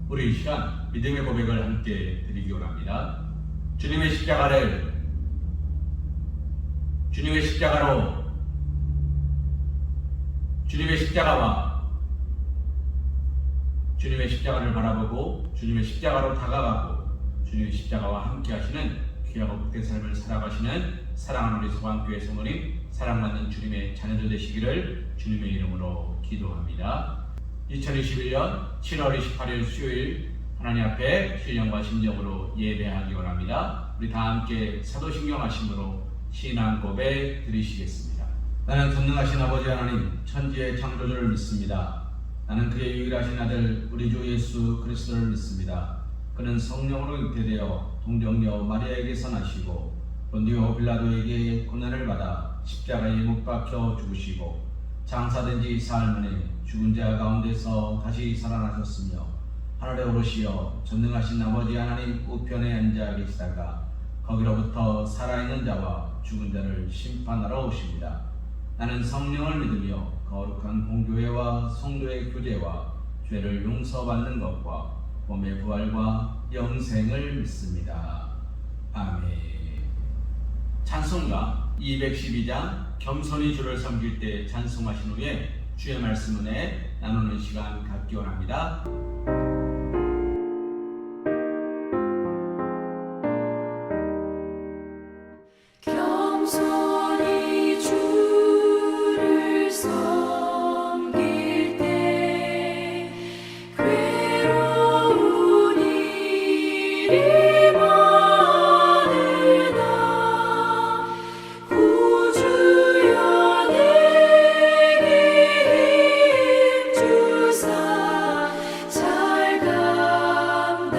우리 이 시간 믿음의 고백을 함께 드리기 원합니다. 주님의 십자가로 주님의 십자가를 바라보고 주님의 십자가로 다가가고 주님의 십자가와 함께 하시는 귀하고 복된 삶을 살아가시는 사랑하는 우리 소방교회 성도님, 사랑받는 주님의 자녀들 되시기를 주님의 이름으로 기도합니다. 2021년 7월 28일 수요일 하나님 앞에 신령과 심정으로 예배하기 원합니다. 우리 다 함께 사도신경 하심으로 신앙 고백 드리시겠습니다. 나는 전능하신 아버지 하나님, 천지의 창조주를 믿습니다. 나는 그의 유일하신 아들 우리 주 예수 그리스도를 믿습니다. 그는 성령으로 잉태되어 동정녀 마리아에게서 나시고 본디오 빌라도에게 고난을 받아 십자가에 못 박혀 죽으시고 장사된 지 사흘 만에 죽은 자 가운데서 다시 살아나셨으며 하늘에 오르시어 전능하신 아버지 하나님 우편에 앉아 계시다가 거기로부터 살아있는 자와 죽은 자를 심판하러 오십니다. 나는 성령을 믿으며 거룩한 공교회와 성도의 교제와 죄를 용서받는 것과 몸의 부활과 영생을 믿습니다. 아멘. 찬송가 212장 겸손히 주를 섬길 때 찬송하신 후에 주의 말씀 은혜 나누는 시간 갖기 원합니다. 겸손히 주를 섬길 때 괴로운 일이 많으나 구주여 내게 힘주사 잘 감당하게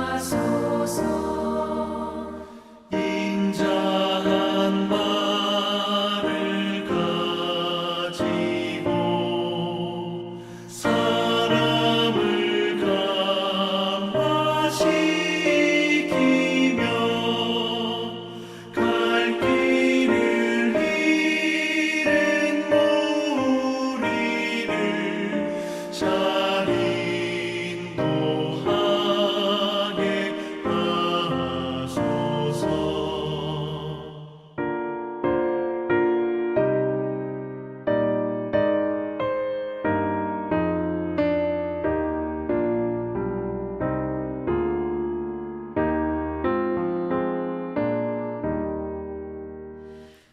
하소서. 인자한 말을 가지고 사람을 감화시키며 갈 길을 잃은 무리를 잘 인도하게 하소서.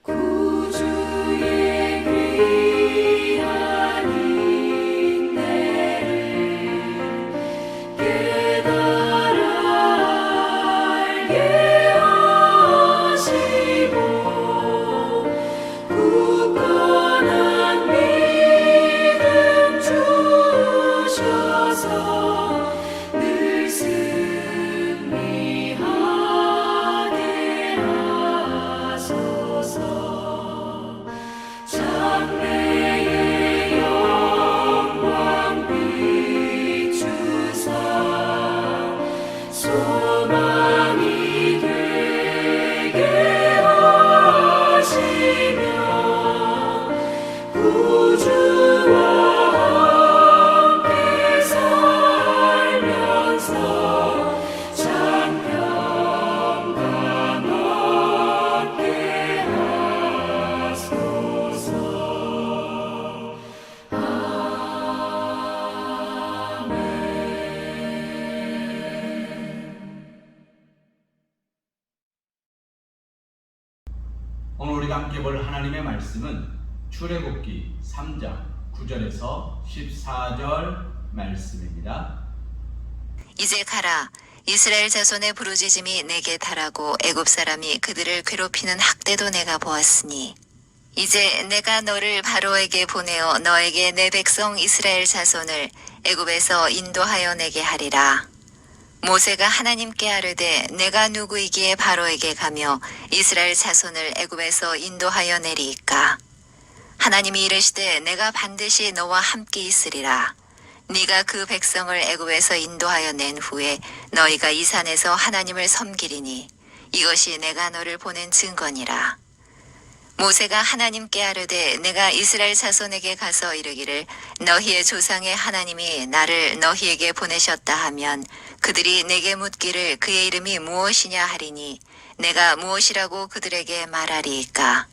구주의 귀한 인내를 깨달아 알게 하시고 굳건한 믿음 주셔서 늘 승리하게 하소서. 장래의 영광 비추사 소망이 되게 하시며 구주와 함께 살면서 참 평강 얻게 하소서. 아멘. 오늘 우리가 함께 볼 하나님의 말씀은 출애굽기 3장 9절에서 14절 말씀입니다. 이제 가라. 이스라엘 자손의 부르짖음이 내게 달하고 애굽 사람이 그들을 괴롭히는 학대도 내가 보았으니 이제 내가 너를 바로에게 보내어 너에게 내 백성 이스라엘 자손을 애굽에서 인도하여 내게 하리라. 모세가 하나님께 아뢰되 내가 누구이기에 바로에게 가며 이스라엘 자손을 애굽에서 인도하여 내리이까. 하나님이 이르시되 내가 반드시 너와 함께 있으리라. 네가 그 백성을 애굽에서 인도하여 낸 후에 너희가 이 산에서 하나님을 섬기리니 이것이 내가 너를 보낸 증거니라. 모세가 하나님께 아뢰되 내가 이스라엘 자손에게 가서 이르기를 너희의 조상의 하나님이 나를 너희에게 보내셨다 하면 그들이 내게 묻기를 그의 이름이 무엇이냐 하리니 내가 무엇이라고 그들에게 말하리이까.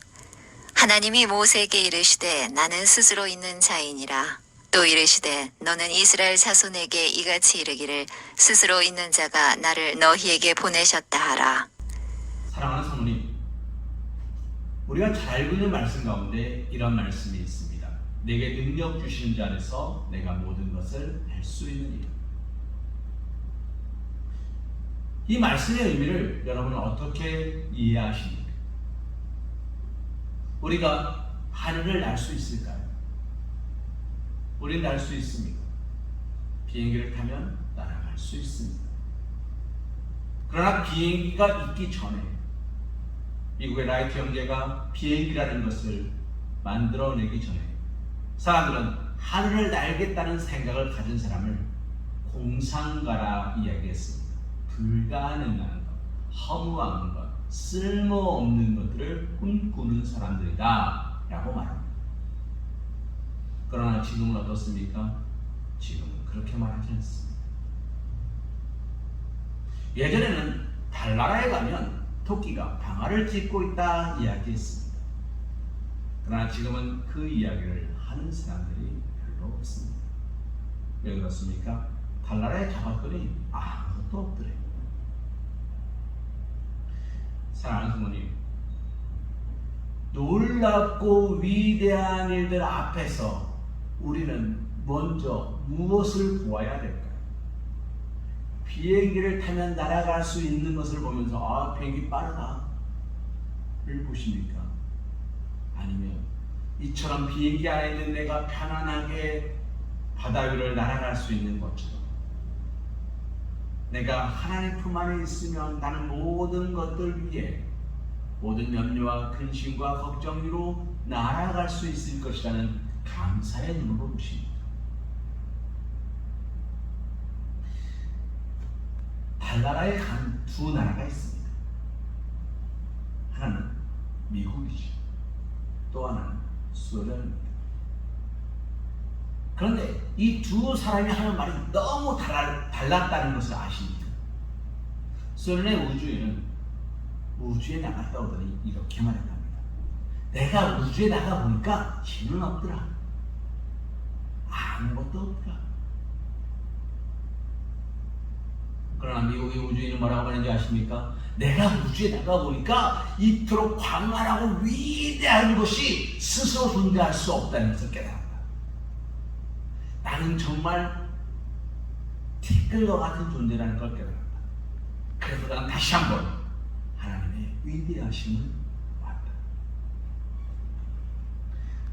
하나님이 모세에게 이르시되 나는 스스로 있는 자이니라. 또 이르시되 너는 이스라엘 자손에게 이같이 이르기를 스스로 있는 자가 나를 너희에게 보내셨다 하라. 사랑하는 성도님, 우리가 잘 알고 있는 말씀 가운데 이런 말씀이 있습니다. 내게 능력 주시는 자 안에서 내가 모든 것을 할 수 있는 일. 이 말씀의 의미를 여러분은 어떻게 이해하십니까? 우리가 하늘을 날 수 있을까요? 우리는 날 수 있습니다. 비행기를 타면 날아갈 수 있습니다. 그러나 비행기가 있기 전에 미국의 라이트 형제가 비행기라는 것을 만들어내기 전에 사람들은 하늘을 날겠다는 생각을 가진 사람을 공상가라 이야기했습니다. 불가능한 것, 허무한 것, 쓸모없는 것들을 꿈꾸는 사람들이다 라고 말합니다. 그러나 지금은 어떻습니까? 지금은 그렇게 말하지 않습니다. 예전에는 달나라에 가면 토끼가 방아를 찢고 있다 이야기했습니다. 그러나 지금은 그 이야기를 하는 사람들이 별로 없습니다. 왜 그렇습니까? 달나라에 가봤더니 아무것도 없더래요. 사랑하는 성도님, 놀랍고 위대한 일들 앞에서 우리는 먼저 무엇을 보아야 될까요? 비행기를 타면 날아갈 수 있는 것을 보면서 비행기 빠르다를 보십니까? 아니면 이처럼 비행기 안에 있는 내가 편안하게 바다 위를 날아갈 수 있는 것처럼 내가 하나님 품 안에 있으면 나는 모든 것들 위에 모든 염려와 근심과 걱정 위로 날아갈 수 있을 것이라는 감사의 눈으로 보십니다. 달나라에 간 두 나라가 있습니다. 하나는 미국이죠. 또 하나는 소련입니다. 그런데 이 두 사람이 하는 말이 너무 달랐다는 것을 아십니까? 소련의 우주인은 우주에 나갔다 오더니 이렇게 말했답니다. 내가 우주에 나가 보니까 힘은 없더라. 아무것도 없더라. 그러나 미국의 우주인은 뭐라고 하는지 아십니까? 내가 우주에 나가 보니까 이토록 광활하고 위대한 것이 스스로 존재할 수 없다는 것을 깨달았다. 나는 정말 티끌과 같은 존재라는 걸 깨달았다. 그래서 나는 다시 한번 하나님의 위대하심을 봤다.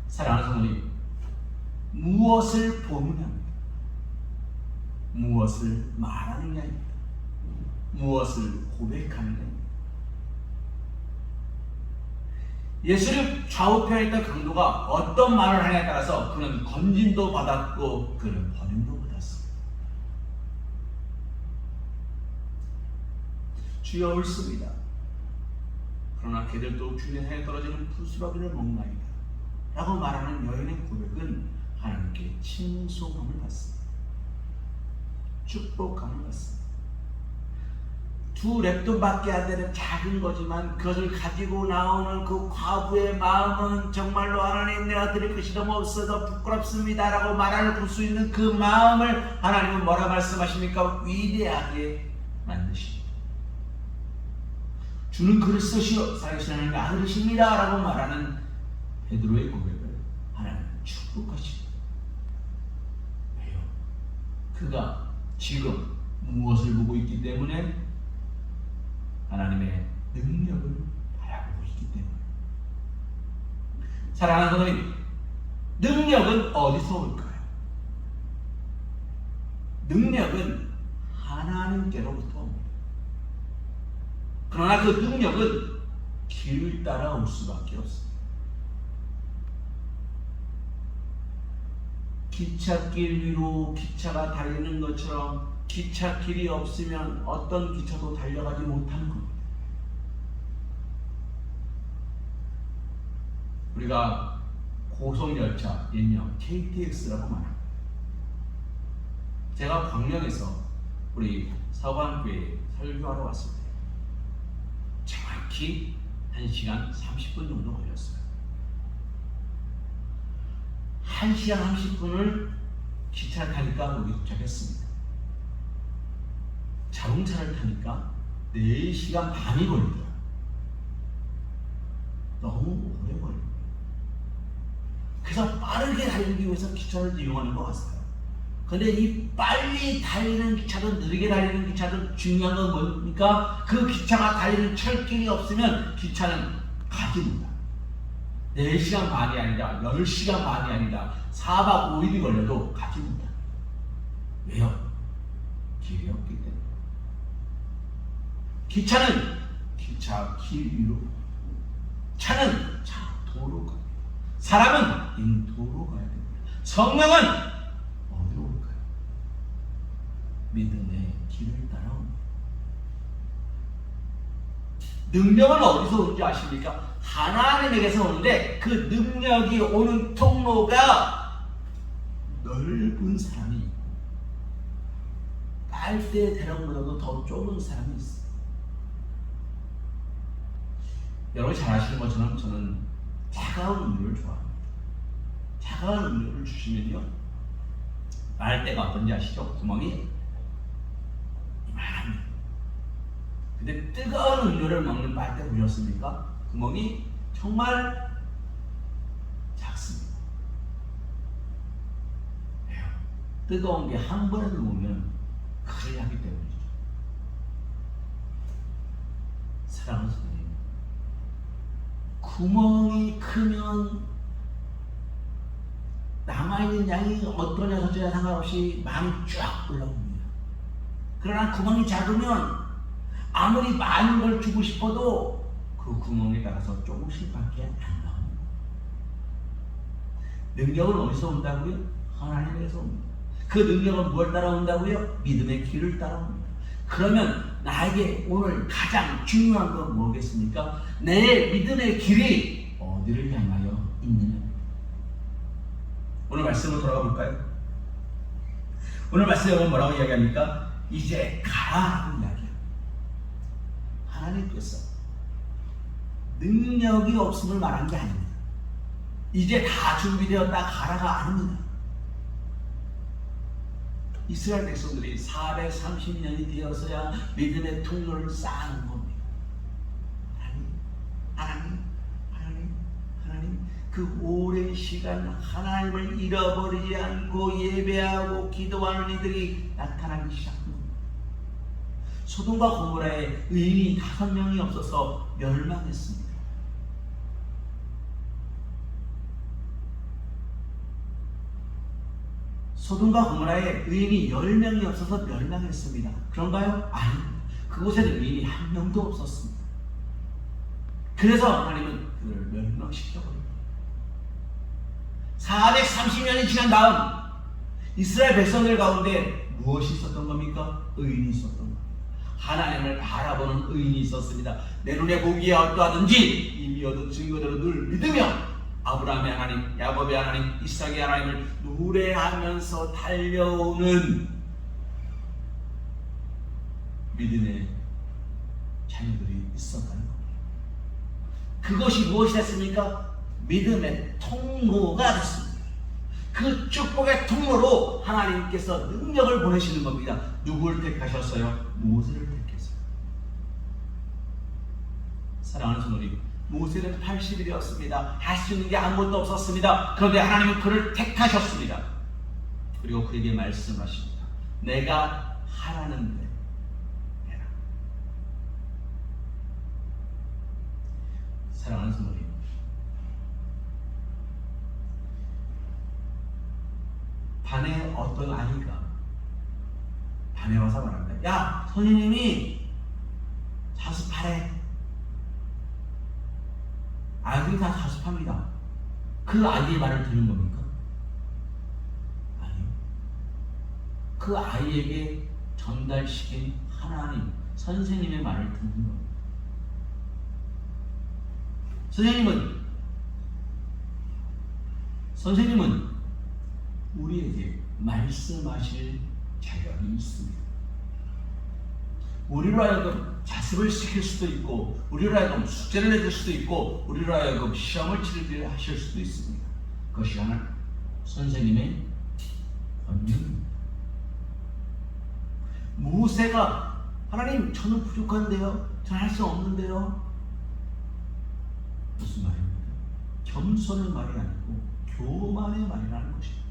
사랑하는 성도님, 무엇을 보느냐입니다. 무엇을 말하느냐입니다. 무엇을 고백하느냐입니다. 예수를 좌우편에 있던 강도가 어떤 말을 하냐에 따라서 그는 건진도 받았고 그는 버림도 받았습니다. 주여 옳습니다. 그러나 그들도 주님 향해 떨어지는 부스러기를 먹나이다 라고 말하는 여인의 고백은 하나님께 칭송함을 받습니다. 축복함을 받습니다. 두 랩돈밖에 안 되는 작은 거지만 그것을 가지고 나오는 그 과부의 마음은 정말로 하나님 내가 드릴 것이 너무 없어서 부끄럽습니다 라고 말할 수 있는 그 마음을 하나님은 뭐라 말씀하십니까? 위대하게 만드십니다. 주는 그리스도시요 살아계신 하나님의 아들이십니다 라고 말하는 베드로의 고백을 하나님은 축복하십니다. 왜요? 그가 지금 무엇을 보고 있기 때문에? 하나님의 능력을 바라보고 있기 때문에. 사랑하는 성도님, 능력은 어디서 올까요? 능력은 하나님께로부터 옵니다. 그러나 그 능력은 길을 따라 올 수밖에 없습니다. 기찻길 위로 기차가 달리는 것처럼 기찻길이 없으면 어떤 기차도 달려가지 못하는 겁니다. 우리가 고속열차 일명 KTX라고 말합니다. 제가 광명에서 우리 서관교회에 설교하러 왔을 때 정확히 1시간 30분 정도 걸렸어요. 1시간 30분을 기차를 타니까 여기 도착했습니다. 자동차를 타니까 4시간 반이 걸리더라고요. 너무 오래 걸려요. 그래서 빠르게 달리기 위해서 기차를 이용하는 것 같아요. 근데 이 빨리 달리는 기차든 느리게 달리는 기차든 중요한 건 뭡니까? 그 기차가 달리는 철길이 없으면 기차는 가지 못합니다. 4시간 반이 아니라 10시간 반이 아니라 4박 5일이 걸려도 가지 못합니다. 왜요? 길이 없기 때문에. 기차는 기차 길 위로, 차는 차 도로 가요. 사람은 인도로 가야 됩니다. 성령은 어디로 올까요? 믿음의 길을 따라옵니다. 능력은 어디서 오는지 아십니까? 하나님에게서 오는데 그 능력이 오는 통로가 넓은 사람이 있고 빨대 대령보다도 더 좁은 사람이 있어요. 여러분 잘 아시는 것처럼 저는 차가운 음료를 좋아합니다. 차가운 음료를 주시면요, 빨대가 어떤지 아시죠? 구멍이 이만합니다. 근데 뜨거운 음료를 먹는 빨대 보셨습니까? 구멍이 정말 작습니다. 왜요? 뜨거운 게 한 번에 들어오면 그래야 하기 때문이죠. 사랑하는 선생님, 구멍이 크면 남아있는 양이 어떠냐 저쩌냐 상관없이 마음이 쫙 올라옵니다. 그러나 구멍이 작으면 아무리 많은 걸 주고 싶어도 그 구멍에 따라서 조금씩밖에 안 나옵니다. 능력은 어디서 온다고요? 하나님에서 옵니다. 그 능력은 뭘 따라온다고요? 믿음의 길을 따라옵니다. 그러면 나에게 오늘 가장 중요한 건 뭐겠습니까? 내 믿음의 길이 어디를 향하여 있느냐. 오늘 말씀으로 돌아가 볼까요? 오늘 말씀은 뭐라고 이야기합니까? 이제 가라라고 이야기합니다. 하나님께서 능력이 없음을 말한 게 아닙니다. 이제 다 준비되었다 가라가 아닙니다. 이스라엘 백성들이 430년이 되어서야 믿음의 통로를 쌓는 겁니다. 하나님, 그 오랜 시간 하나님을 잃어버리지 않고 예배하고 기도하는 이들이 나타나기 시작합니다. 소돔과 고모라에 의인이 5명이 없어서 멸망했습니다. 소돔과 고모라에 의인이 10명이 없어서 멸망했습니다. 그런가요? 아닙니다. 그곳에는 의인이 1명도 없었습니다. 그래서 하나님은 그를 멸망시켜버립니다. 430년이 지난 다음 이스라엘 백성들 가운데 무엇이 있었던 겁니까? 의인이 있었던 겁니다. 하나님을 바라보는 의인이 있었습니다. 내 눈에 보기에 어떠하든지 이미 얻은 증거대로 늘 믿으며 아브라함의 하나님, 야곱의 하나님, 이삭의 하나님을 노래하면서 달려오는 믿음의 자녀들이 있었다는 겁니다. 그것이 무엇이 됐습니까? 믿음의 통로가 됐습니다. 그 축복의 통로로 하나님께서 능력을 보내시는 겁니다. 누구를 택하셨어요? 모세를 택했어요. 사랑하는 성도님, 모세는 80일이었습니다. 할 수 있는 게 아무것도 없었습니다. 그런데 하나님은 그를 택하셨습니다. 그리고 그에게 말씀하십니다. 내가 하라는 대로 해라. 사랑하는 성도님, 반에 어떤 아이가 반에 와서 말합니다. 야, 선생님이 자습하래. 아이들이 다 자습합니다. 그 아이의 말을 듣는 겁니까? 아니요. 그 아이에게 전달시킨 하나님, 선생님의 말을 듣는 겁니다. 선생님은 선생님은 우리에게 말씀하실 자격이 있습니다. 우리로 하여금 자습을 시킬 수도 있고, 우리로 하여금 숙제를 내줄 수도 있고, 우리로 하여금 시험을 치르게 하실 수도 있습니다. 그것이 하나 선생님의 권능입니다. 모세가 하나님, 저는 부족한데요, 저는 할 수 없는데요. 무슨 말입니까? 겸손의 말이 아니고 교만의 말이라는 것입니다.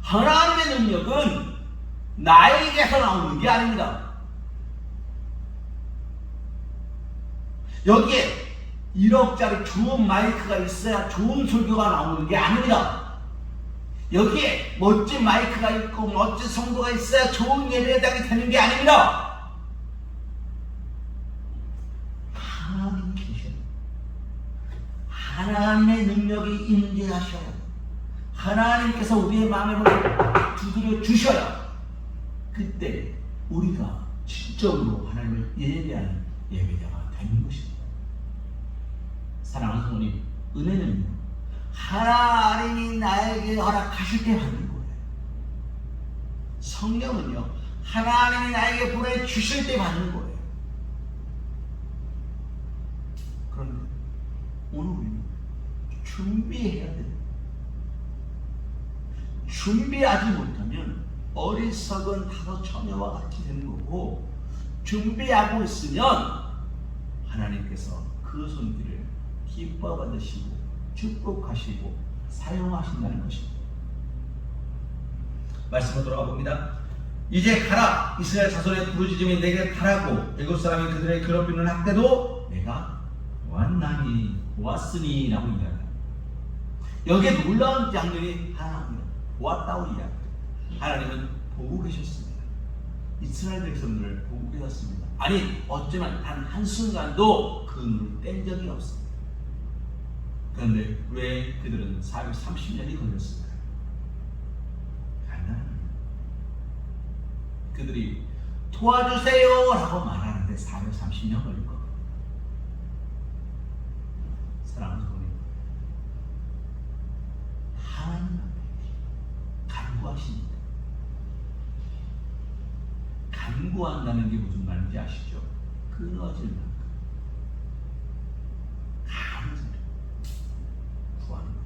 하나님의 능력은 나에게서 나오는 게 아닙니다. 여기에 1억짜리 좋은 마이크가 있어야 좋은 설교가 나오는 게 아닙니다. 여기에 멋진 마이크가 있고 멋진 성도가 있어야 좋은 예배당이 되는 게 아닙니다. 하나님 계셔요. 하나님의 능력이 임재하셔야, 하나님께서 우리의 마음을 두드려 주셔야 그때 우리가 진정으로 하나님을 예배하는 예배자가 되는 것입니다. 사랑하는 성도님, 은혜는요, 하나님이 나에게 허락하실 때 받는 거예요. 성령은요, 하나님이 나에게 보내주실 때 받는 거예요. 그런데 오늘 우리는 준비해야 돼요. 준비하지 못하면 어리석은 다소 처녀와 같이 되는 거고, 준비하고 있으면 하나님께서 그 손길을 기뻐 받으시고 축복하시고 사용하신다는 것입니다. 말씀으로 돌아가 봅니다. 이제 가라, 이스라엘 자손의 부르짖음이 내게 가라고, 애굽 사람이 그들의 괴롭히는 학대도 내가 보았으니 라고 이야기합니다. 여기에 놀라운 장면이 하나님을 보았다고 이야기합니다. 하나님은 보고 계셨습니다. 이스라엘 백성들을 보고 계셨습니다. 아니, 어쩌면 단 한순간도 그 눈을 뗀 적이 없습니다. 그런데 왜 그들은 430년이 걸렸을까요? 간단합니다. 그들이 도와주세요 라고 말하는데 430년 걸릴 겁니다. 사랑하는 성도님, 하나님 앞에 간구하십니다. 간구한다는 게 무슨 말인지 아시죠? 끊어질 만큼, 간절히 구하는 것,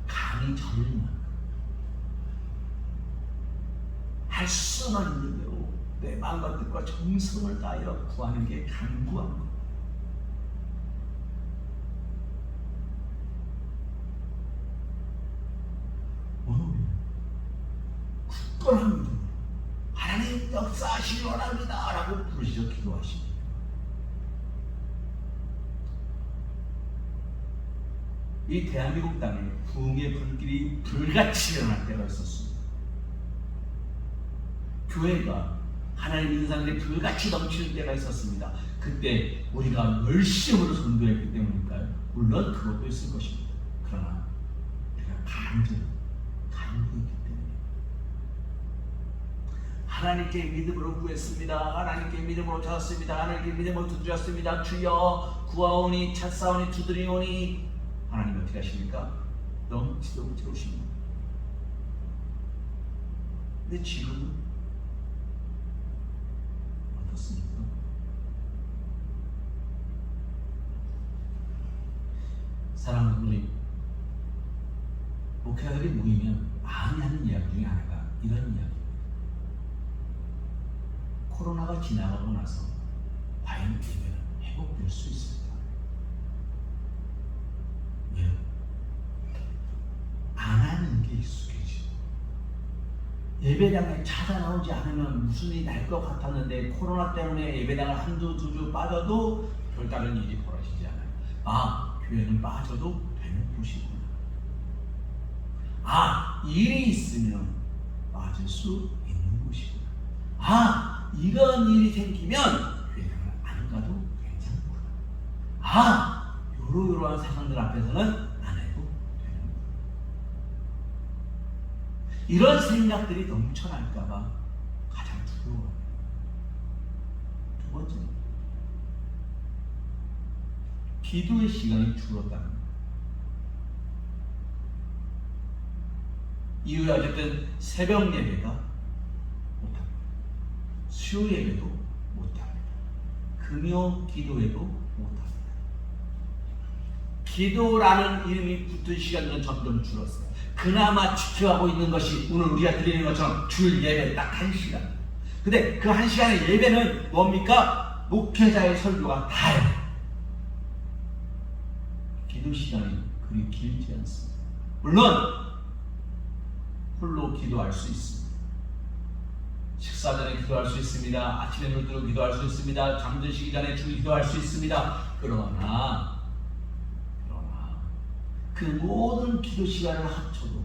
간이 저릴 만큼, 할 수만 있는 대로 내 마음과 뜻과 정성을 다하여 구하는 게 간구하는 것. 오늘 굳건한 믿음으로 하나님 역사하시기 원합니다 라고 부르시죠. 기도하십니다. 이 대한민국 땅에 부흥의 불길이 불같이 일어날 때가 있었습니다. 교회가 하나님 믿는 사람들이 불같이 넘치는 때가 있었습니다. 그때 우리가 열심으로 전도했기 때문일까요? 물론 그것도 있을 것입니다. 그러나 우리가 간구했기 때문에 하나님께 믿음으로 구했습니다. 하나님께 믿음으로 찾았습니다. 하나님께 믿음으로 두드렸습니다. 주여 구하오니 찾사오니 두드리오니. 하나님 어떻게 하십니까? 넘치도록 채우십니다. 근데 지금은 어떻습니까? 사랑하는 우리 목회자들이 모이면 많이 하는 이야기 중에 하나가 이런 이야기입니다. 코로나가 지나가고 나서 과연 예배는 회복될 수 있을까? 왜? 안 하는 게 익숙해지고, 예배당에 찾아나오지 않으면 무슨 일이 날 것 같았는데 코로나 때문에 예배당을 한두 두 주 빠져도 별다른 일이 벌어지지 않아요. 아, 교회는 빠져도 되는 곳이구나. 아, 일이 있으면 빠질 수 있는 곳이구나. 아, 이런 일이 생기면 교회당을 안 가도 괜찮구나. 아, 요러요러한 사람들 앞에서는 안 해도 되는구나. 이런 생각들이 넘쳐날까봐 가장 두려워요. 두 번째는 기도의 시간이 줄었다는 거예요. 이후에 어쨌든 새벽 예배가 못합니다. 수요 예배도 못합니다. 금요 기도회도 못합니다. 기도라는 이름이 붙은 시간들은 점점 줄었어요. 그나마 지켜가고 있는 것이 오늘 우리가 드리는 것처럼 줄 예배 딱 1시간. 근데 그 1시간의 예배는 뭡니까? 목회자의 설교가 다예요. 기도 시간이 그리 길지 않습니다. 물론 홀로 기도할 수 있습니다. 식사 전에 기도할 수 있습니다. 아침에 눈을 뜨고 기도할 수 있습니다. 잠드시기 전에 주 기도할 수 있습니다. 그러나 그 모든 기도 시간을 합쳐도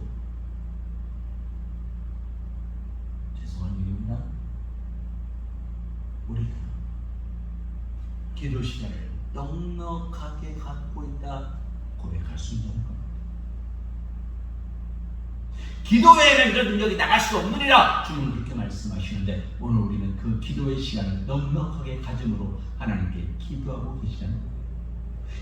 죄송한 얘기입니다. 우리가 기도 시간을 넉넉하게 갖고 있다 고백할 수 있는 겁니다. 기도 외에는 이런 능력이 나갈 수 없느니라 주님은 그렇게 말씀하시는데 오늘 우리는 그 기도의 시간을 넉넉하게 가짐으로 하나님께 기도하고 계시다는 거예요.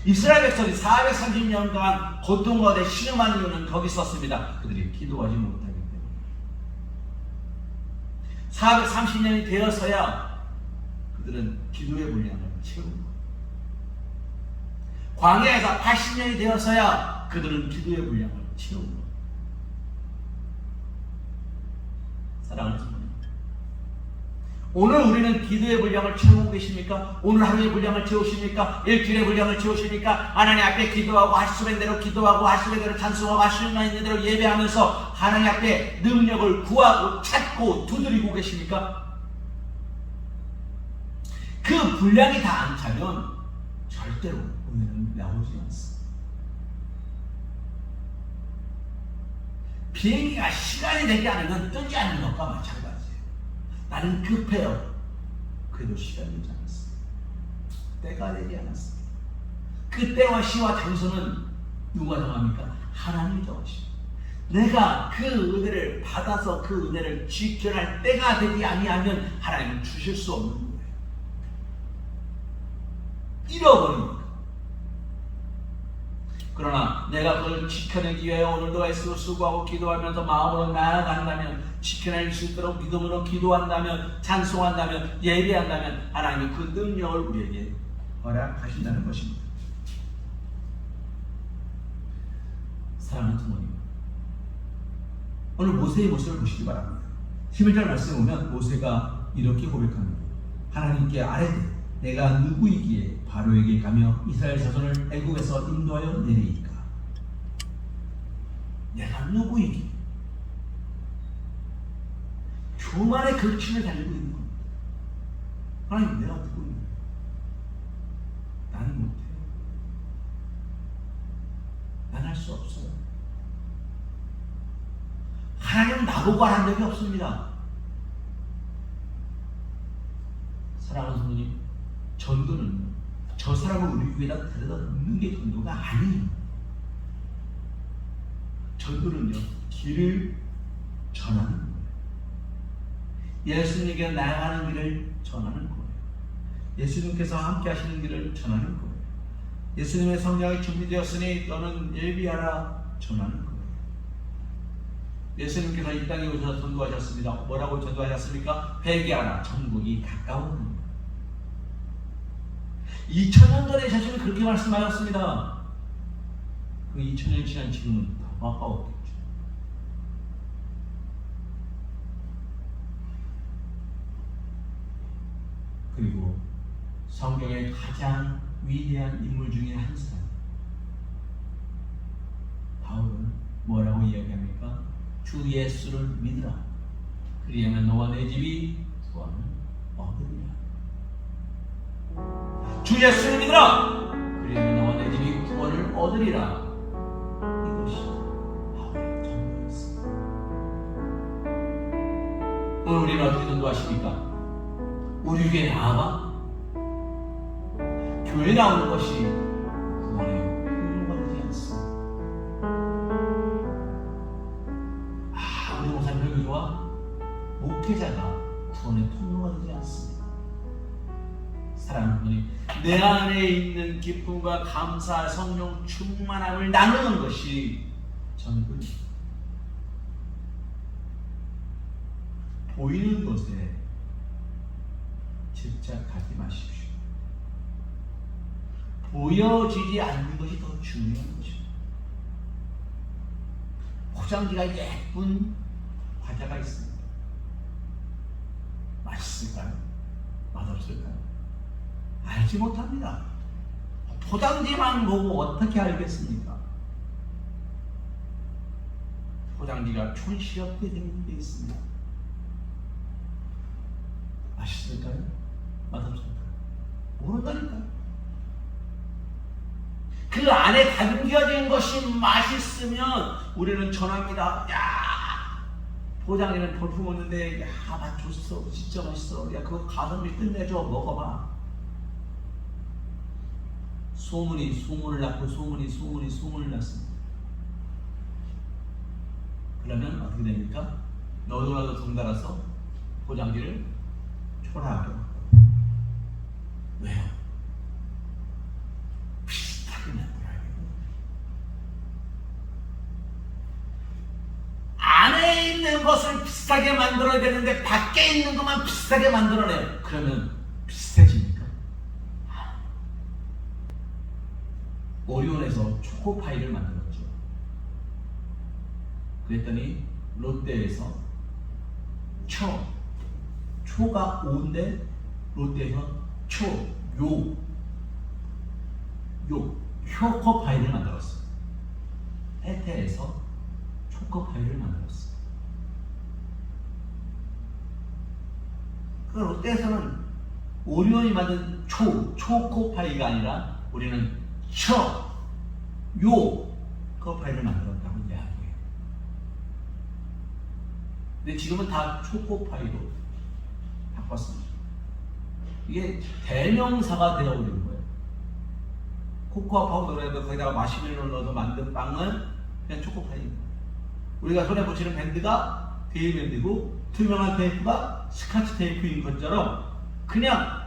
이스라엘 백성이 430년간 고통 가운데 신음한 이유는 거기 있었습니다. 그들이 기도하지 못하기 때문에 430년이 되어서야 그들은 기도의 분량을 채운 거예요. 광야에서 80년이 되어서야 그들은 기도의 분량을 채운 거예요. 사랑하는 성도님, 오늘 우리는 기도의 분량을 채우고 계십니까? 오늘 하루의 분량을 채우십니까? 일주일의 분량을 채우십니까? 하나님 앞에 기도하고 하시는 대로 기도하고 하시는 대로 찬송하고 하시는 대로 예배하면서 하나님 앞에 능력을 구하고 찾고 두드리고 계십니까? 그 분량이 다 안 차면 절대로 우리는 나오지 않습니다. 비행기가 시간이 되지 않으면 뜨지 않는 것과 마찬가지예요. 나는 급해요. 그래도 시간이 되지 않았습니다. 때가 되지 않았습니다. 그 때와 시와 장소는 누가 정합니까? 하나님이 정하십니다. 내가 그 은혜를 받아서 그 은혜를 지켜낼 때가 되지 아니하면 하나님은 주실 수 없는 거예요. 잃어버립니다. 그러나 내가 그걸 지켜내기 위해 오늘도 애쓰고 수고하고 기도하면서 마음으로 나아간다면, 지켜낼 수 있도록 믿음으로 기도한다면, 찬송한다면, 예배한다면 하나님이 그 능력을 우리에게 허락하신다는 것입니다. 사랑하는 성도님, 오늘 모세의 모습을 보시기 바랍니다. 11절 말씀에 보면 모세가 이렇게 고백합니다. 하나님께 아뢰되 내가 누구이기에 바로에게 가며 이스라엘 자손을 애국에서 인도하여 내리이까? 내가 누구이기에? 교만의 극치를 달리고 있는 겁니다. 하나님, 내가 누구이기에? 나는 못해. 난 할 수 없어요. 하나님은 나보고 한 적이 없습니다. 사랑하는 성도님, 전도는 저 사람을 우리 교회에다 데려다 놓는 게 전도가 아니에요. 전도는요, 길을 전하는 거예요. 예수님에게 나아가는 길을 전하는 거예요. 예수님께서 함께 하시는 길을 전하는 거예요. 예수님의 성령이 준비되었으니 너는 예비하라 전하는 거예요. 예수님께서 이 땅에 오셔서 전도하셨습니다. 뭐라고 전도하셨습니까? 회개하라, 천국이 가까운. 2000년 전에 예수님이 그렇게 말씀하셨습니다. 그 2000년이 지난 지금은 더 가까웠겠죠. 그리고 성경의 가장 위대한 인물 중에 한 사람, 바울은 뭐라고 이야기합니까? 주 예수를 믿으라. 그리하면 너와 내 집이 구원을 얻으리라. 주 예수를 믿으라. 그리하면 너와 내 집이 구원을 얻으리라. 이것이 바울의 전도였습니다. 오늘 우리는 어떻게 전도하십니까? 우리 교회에 나와봐. 교회 나오는 것이 구원의 통로가 되지 않습니다. 우리 목사님 설교 좋아? 목회자가 구원의 통로가 되지 않습니다. 사랑하는 분이 내 안에 있는 기쁨과 감사, 성령 충만함을 나누는 것이 전부입니다. 보이는 것에 집착하지 마십시오. 보여지지 않는 것이 더 중요한 것입니다. 포장지가 예쁜 과자가 있습니다. 맛있을까요? 맛없을까요? 알지 못합니다. 포장지만 보고 어떻게 알겠습니까? 포장지가 촌스럽게 생긴 게 있습니다. 맛있을까요? 맛없을까요? 모른다니까요. 그 안에 담겨진 것이 맛있으면 우리는 전합니다. 야, 포장지는 볼품없는데 야, 맛 좋았어, 진짜 맛있어. 야, 그거 가성비 끝내줘, 먹어봐. 소문이 소문을 낳고 소문이 소문을 낳습니다. 그러면 어떻게 됩니까? 너도 나도 덩달아서 포장지를 초라하게 만들어요. 왜요? 비슷하게 만들어야 돼요. 안에 있는 것을 비슷하게 만들어야 되는데 밖에 있는 것만 비슷하게 만들어내요. 그러면 비슷해집니까? 오리온에서 초코파이를 만들었죠. 그랬더니 롯데에서 초가 오인데 롯데에서 초코파이를 만들었어요. 해태에서 초코파이를 만들었어요. 그 롯데에서는 오리온이 만든 초코파이가 아니라 우리는 초코파이를 만들었다고 이야기해요. 근데 지금은 다 초코파이로 바꿨습니다. 이게 대명사가 되어버린 거예요. 코코아 파우더라도 거기다가 마시멜로 넣어서 만든 빵은 그냥 초코파이입니다. 우리가 손에 붙이는 밴드가 데이밴드고 투명한 테이프가 스카치 테이프인 것처럼 그냥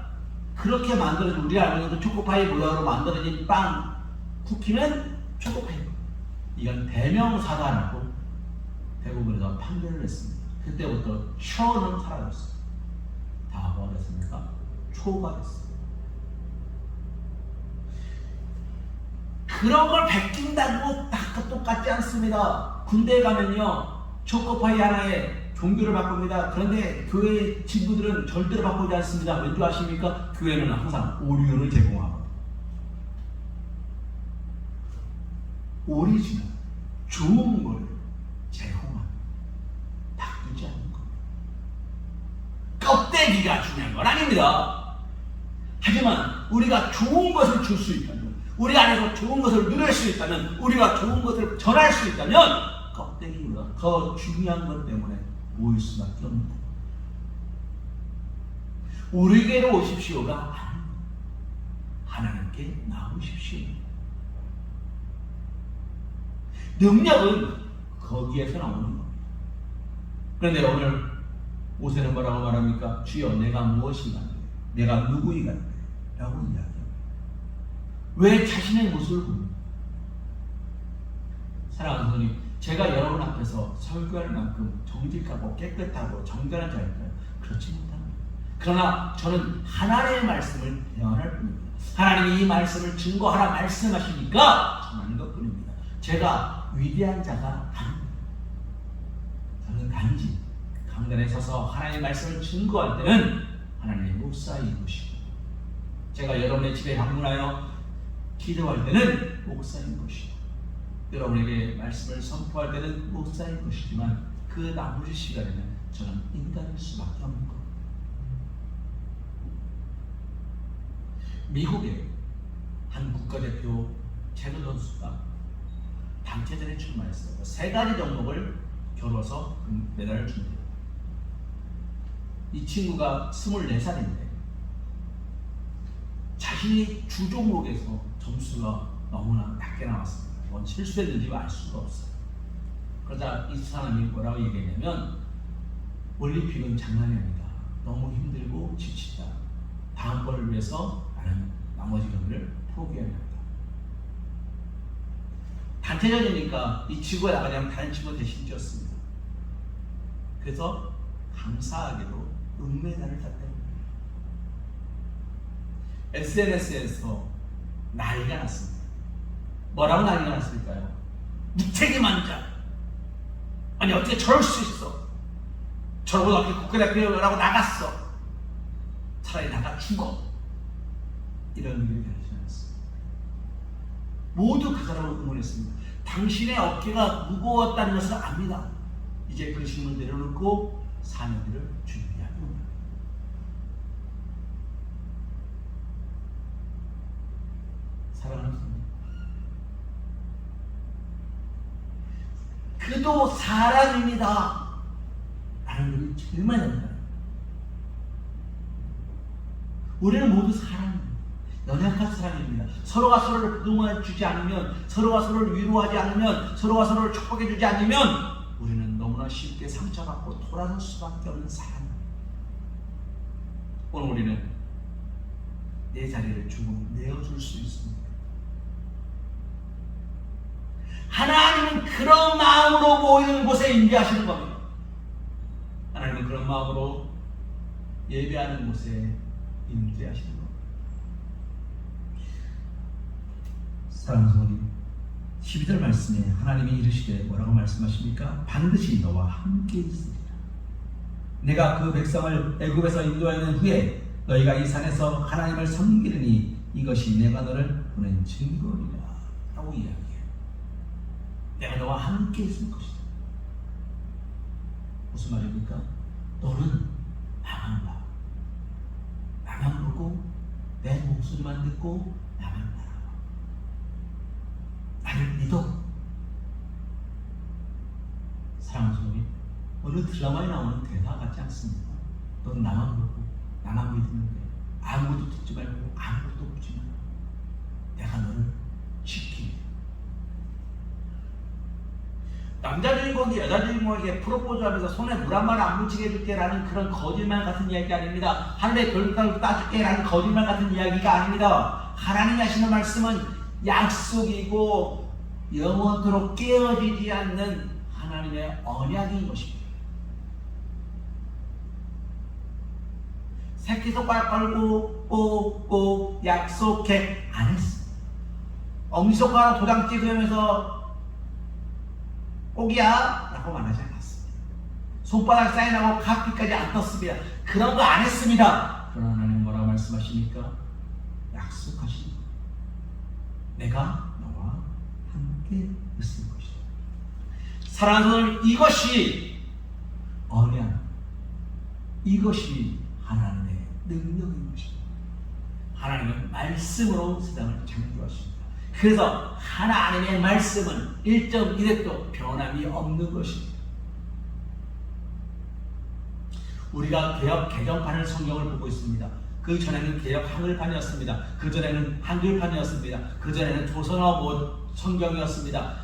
그렇게 만들어진 우리가 알고 있는 초코파이 모양으로 만들어진 빵, 쿠키는 초코파이입니다. 이건 대명사다라고 대부분에서 판결을 했습니다. 그때부터 초는 사라졌어요. 다 뭐가 됐습니까? 초가 됐어요. 그런 걸 베낀다고 다 똑같지 않습니다. 군대에 가면요, 초코파이 하나에 종교를 바꿉니다. 그런데 교회 친구들은 절대로 바꾸지 않습니다. 왠지 아십니까? 교회는 항상 오리온을 제공하고 오리지널, 좋은 걸 제공합니다. 바꾸지 않는 겁니다. 껍데기가 중요한 건 아닙니다. 하지만 우리가 좋은 것을 줄 수 있다면, 우리 안에서 좋은 것을 누릴 수 있다면, 우리가 좋은 것을 전할 수 있다면 껍데기보다 더 중요한 것 때문에 모일 수밖에 없는 겁니다. 우리에게로 오십시오가 아닙니다. 하나님께 나오십시오. 능력은 거기에서 나오는 겁니다. 그런데 오늘 모세는 뭐라고 말합니까? 주여, 내가 무엇인가? 내가 누구이가? 라고 이야기합니다. 왜 자신의 모습을 봅니까? 사랑하는 성도님, 제가 여러분 앞에서 설교할 만큼 정직하고 깨끗하고 정결한 자일까요? 그렇지 못합니다. 그러나 저는 하나님의 말씀을 대언할 뿐입니다. 하나님이 이 말씀을 증거하라 말씀하시니까 전하는 것뿐입니다. 제가 위대한 자가 아닙니다. 저는 단지 강단에 서서 하나님의 말씀을 증거할 때는 하나님의 목사인 것이고, 제가 여러분의 집에 방문하여 기도할 때는 목사인 것이고, 여러분에게 말씀을 선포할 때는 목사인 것이지만 그 나머지 시간에는 저는 인간일 수밖에 없는 겁니다. 미국의 한 국가대표 체조 선수가 단체전에 출마했어요. 3가지 종목을 겨뤄서 메달을 줍니다. 이 친구가 24살인데 자신이 주 종목에서 점수가 너무나 낮게 나왔습니다. 뭔 실수했는지 알 수가 없어요. 그러자 이 사람이 뭐라고 얘기했냐면, 올림픽은 장난이 아니다. 너무 힘들고 지치다. 다음번을 위해서 나는 나머지 경기를 포기해야 한다. 단체전이니까 이 친구가 나가냐면 다른 친구 대신 뛰었습니다. 그래서 감사하게도 은메달을 땄답니다. SNS에서 난리가 났습니다. 뭐라고 난리가 났을까요? 무책임한 자. 아니 어떻게 저럴 수 있어? 저러고 국가대표라고 나갔어. 차라리 나가 죽어. 이런 의견이 나왔습니다. 모두 그 사람을 응원했습니다. 당신의 어깨가 무거웠다는 것을 압니다. 이제 그 짐을 내려놓고 사명을 준비하는 겁니다. 사랑하는 성도, 그도 사람입니다 라는 것이 제일 많이 합니다. 우리는 모두 사람입니다. 연약한 사람입니다. 서로가 서로를 보듬어 주지 않으면, 서로가 서로를 위로하지 않으면, 서로가 서로를 축복해 주지 않으면 우리는 너무나 쉽게 상처받고 돌아설 수밖에 없는 사람입니다. 오늘 우리는 내 자리를 조금 내어줄 수 있습니다. 하나님은 그런 마음으로 모이는 곳에 임재하시는 겁니다. 하나님은 그런 마음으로 예배하는 곳에 임재하시는 겁니다. 사랑하는 성도님, 12절 말씀에 하나님이 이르시되 뭐라고 말씀하십니까? 반드시 너와 함께 있으리라. 내가 그 백성을 애굽에서 인도하는 후에 너희가 이 산에서 하나님을 섬기리니 이것이 내가 너를 보낸 증거리라 라고 이야기해요. 내가 너와 함께 있을 것이다. 무슨 말입니까? 너는 나만 봐. 나만 보고 내 목소리만 듣고 나만 바라봐. 나를 믿어. 사랑하는 성도님, 어느 드라마에 나오는 대사 같지 않습니까? 너는 나만 보고 나만 믿으면 돼. 아무것도 듣지 말고 아무것도 보지 마. 내가 너를 지키리. 남자 주인공이 여자 주인공에게 프로포즈하면서 손에 물 한 마리 안 묻히게 해줄게 라는 그런 거짓말 같은 이야기가 아닙니다. 하늘의 별따를 따줄게 라는 거짓말 같은 이야기가 아닙니다. 하나님이 하시는 말씀은 약속이고 영원토록 깨어지지 않는 하나님의 언약인 것입니다. 새끼손가락 걸고 꼭 약속해 안 했습니다. 엄지손가락 도장 찍으면서 꼭이야 라고 말하지 않았습니다. 손바닥 사인하고 카피까지 안 떴습니다. 그런 거 안 했습니다. 그러나 하나님 뭐라고 말씀하십니까? 약속하십니다. 내가 너와 함께 있을 것이다. 사랑하는 성도님, 이것이 언약, 이것이 하나님의 능력인 것입니다. 하나님은 말씀으로 세상을 창조하십니다. 그래서 하나님의 말씀은 1.1획도 변함이 없는 것입니다. 우리가 개역 개정판을 성경을 보고 있습니다. 그 전에는 개역 한글판이었습니다. 그 전에는 한글판이었습니다. 그 전에는 조선어 성경이었습니다.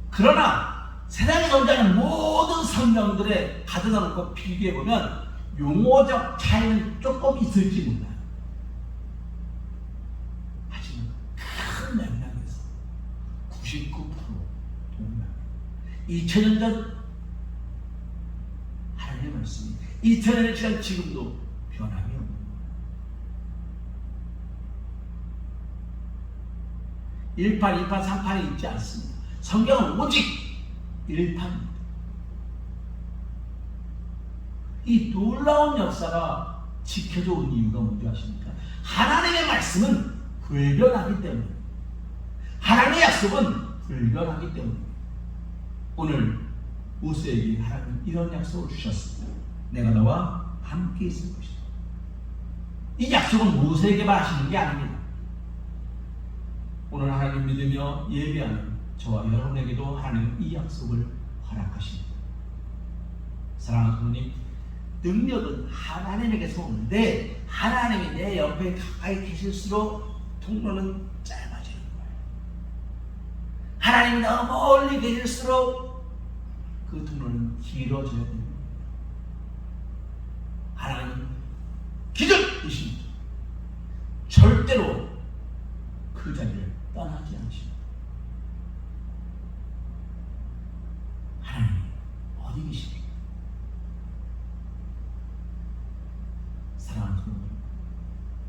그러나 세상에 존재하는 모든 성경들에 가져다 놓고 비교해 보면 용어적 차이는 조금 있을지 몰라요. 하지만 큰 맥락에서 99% 동일합니다. 2000년 전 하나님의 말씀이 2000년을 지난 지금도 변함이 없는 거예요. 1판, 2판, 3판이 있지 않습니다. 성경은 오직 1판입니다. 이 놀라운 역사가 지켜져 온 이유가 뭔지 아십니까? 하나님의 말씀은 불변하기 때문에, 하나님의 약속은 불변하기 때문에. 오늘 모세에게 하나님은 이런 약속을 주셨습니다. 내가 너와 함께 있을 것이다. 이 약속은 모세에게만 하시는 게 아닙니다. 오늘 하나님 믿으며 예배하는 저와 여러분에게도 하나님은 이 약속을 허락하십니다. 사랑하는 성도님, 능력은 하나님에게서 오는데 하나님이 내 옆에 가까이 계실수록 통로는 짧아지는 거예요. 하나님이 너무 멀리 계실수록 그 통로는 길어져야 됩니다. 하나님은 기적 계십니다. 절대로 그 자리를 떠나지 않으십니다. 하나님 어디 계십니까? 사랑하는 성도님,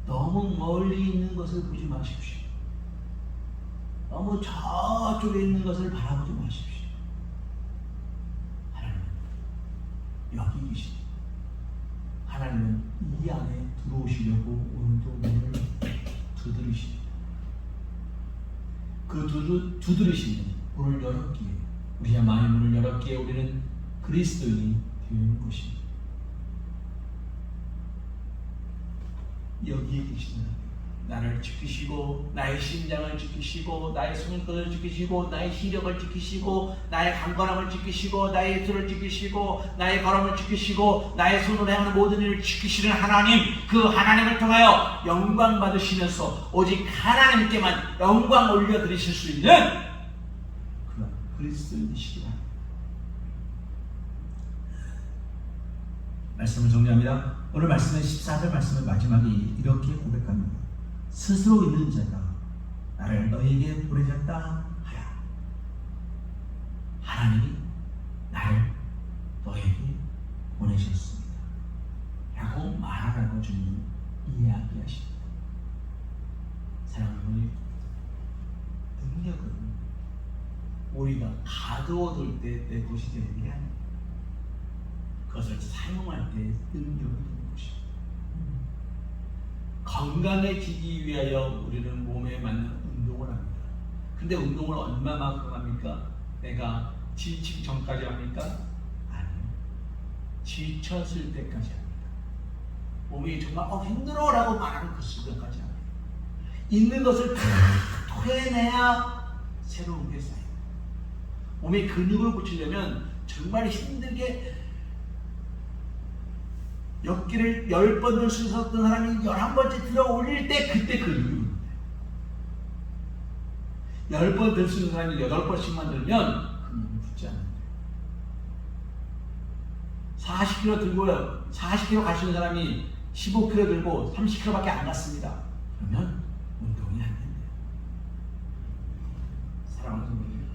너무 멀리 있는 것을 보지 마십시오. 너무 저쪽에 있는 것을 바라보지 마십시오. 하나님은 여기 계십니다. 하나님은 이 안에 들어오시려고 오늘도 문을 두드리십니다. 그 두드리시는 문을 열었기에, 우리의 마음의 문을 열었기에 우리는 그리스도인이 되는 것입니다. 여기에 계시는 나를 지키시고, 나의 심장을 지키시고, 나의 손끝을 지키시고, 나의 시력을 지키시고, 나의 강건함을 지키시고, 나의 예술을 지키시고, 나의 걸음을 지키시고, 나의 손으로 행하는 모든 일을 지키시는 하나님, 그 하나님을 통하여 영광 받으시면서 오직 하나님께만 영광 올려드리실 수 있는 그런 그리스도인이시기 바랍니다. 말씀을 정리합니다. 오늘 말씀의 14절 말씀의 마지막에 이렇게 고백합니다. 스스로 있는 자가 나를 너에게 보내셨다 하야. 하나님이 나를 너에게 보내셨습니다 라고 말하라고 주님 이야기하십니다. 사랑하는 능력은 우리가 가두어둘 때 내 것이 되는 게 아닙니다. 그것을 사용할 때 능력이 되는 것입니다. 건강해지기 위하여 우리는 몸에 맞는 운동을 합니다. 근데 운동을 얼마만큼 합니까? 내가 지치기 전까지 합니까? 아니요. 지쳤을 때까지 합니다. 몸이 정말 힘들어 라고 말하는 그 순간까지 합니다. 있는 것을 다 토해내야 새로운 게 쌓입니다. 몸에 근육을 붙이려면 정말 힘들게 역기를 10번 들 수 있었던 사람이 11번째 들어 올릴 때 그때 근육이 오는 거예요. 10번 들 수 있는 사람이 8번씩만 들면 근육이 붙지 않는데, 40kg 들고요, 40kg 갈 수 있는 사람이 15kg 들고 30kg밖에 안 갔습니다. 그러면 운동이 안 된대요. 사랑하는 분들,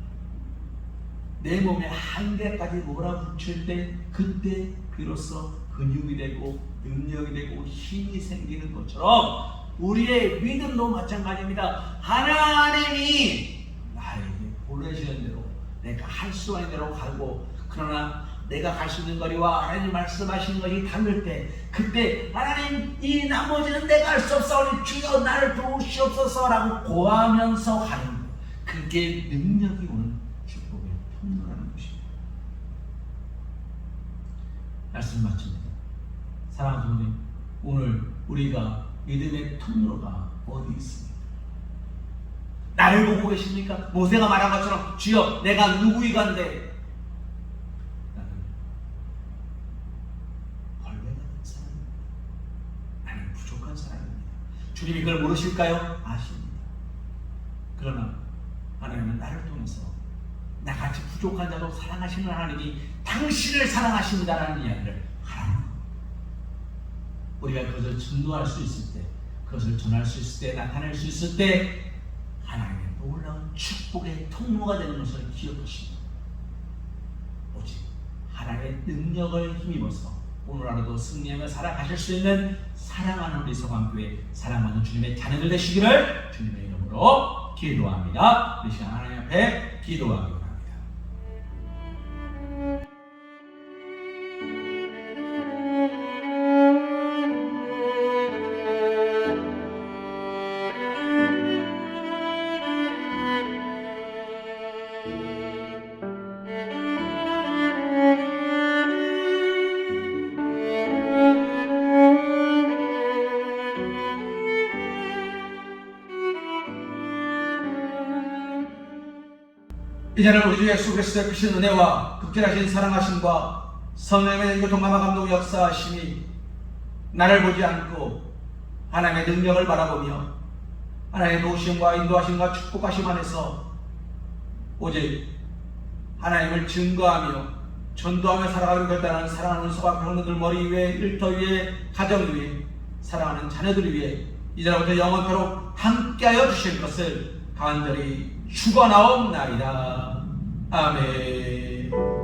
내 몸에 한계까지 몰아붙일 때 그때 비로소 근육이 되고 능력이 되고 힘이 생기는 것처럼 우리의 믿음도 마찬가지입니다. 하나님이 나에게 보내시는 대로 내가 할 수 있는 대로 가고, 그러나 내가 갈 수 있는 거리와 하나님 말씀하시는 것이 다를 때 그때 하나님 이 나머지는 내가 할 수 없사오니 주여 나를 도우시옵소서 라고 고하면서 하는 것, 그게 능력이 오는 축복의 통로라는 것입니다. 말씀 마칩니다. 사랑하는 성도님, 오늘 우리가 믿음의 통로가 어디 있습니까? 나를 보고 계십니까? 모세가 말한 것처럼 주여 내가 누구이간데, 나는 벌레 같은 사람입니다. 나는 부족한 사람입니다. 주님이 그걸 모르실까요? 아십니다. 그러나 하나님은 나를 통해서 나같이 부족한 자도 사랑하시는 하나님이 당신을 사랑하십니다라는 이야기를 하라는 겁니다. 우리가 그것을 전도할 수 있을 때, 그것을 전할 수 있을 때, 나타낼 수 있을 때 하나님의 놀라운 축복의 통로가 되는 것을 기억하십니다. 오직 하나님의 능력을 힘입어서 오늘 하루도 승리하며 살아가실 수 있는 사랑하는 우리 서강교회 사랑하는 주님의 자녀들 되시기를 주님의 이름으로 기도합니다. 우리 시간 하나님 앞에 기도하기 바랍니다. 이제는 우리 주 예수 그리스도의 크신 은혜와 극진하신 사랑하심과 성령의 교통감화 감동 역사하심이 나를 보지 않고 하나님의 능력을 바라보며 하나님의 도우심과 인도하심과 축복하심 안에서 오직 하나님을 증거하며 전도하며 살아가기로 결단하는 사랑하는 소각 형제들 머리 위에, 일터 위에, 가정 위에 사랑하는 자녀들을 위해 이제부터 영원토록 함께하여 주실 것을 간절히 축원하옵나이다. 아멘.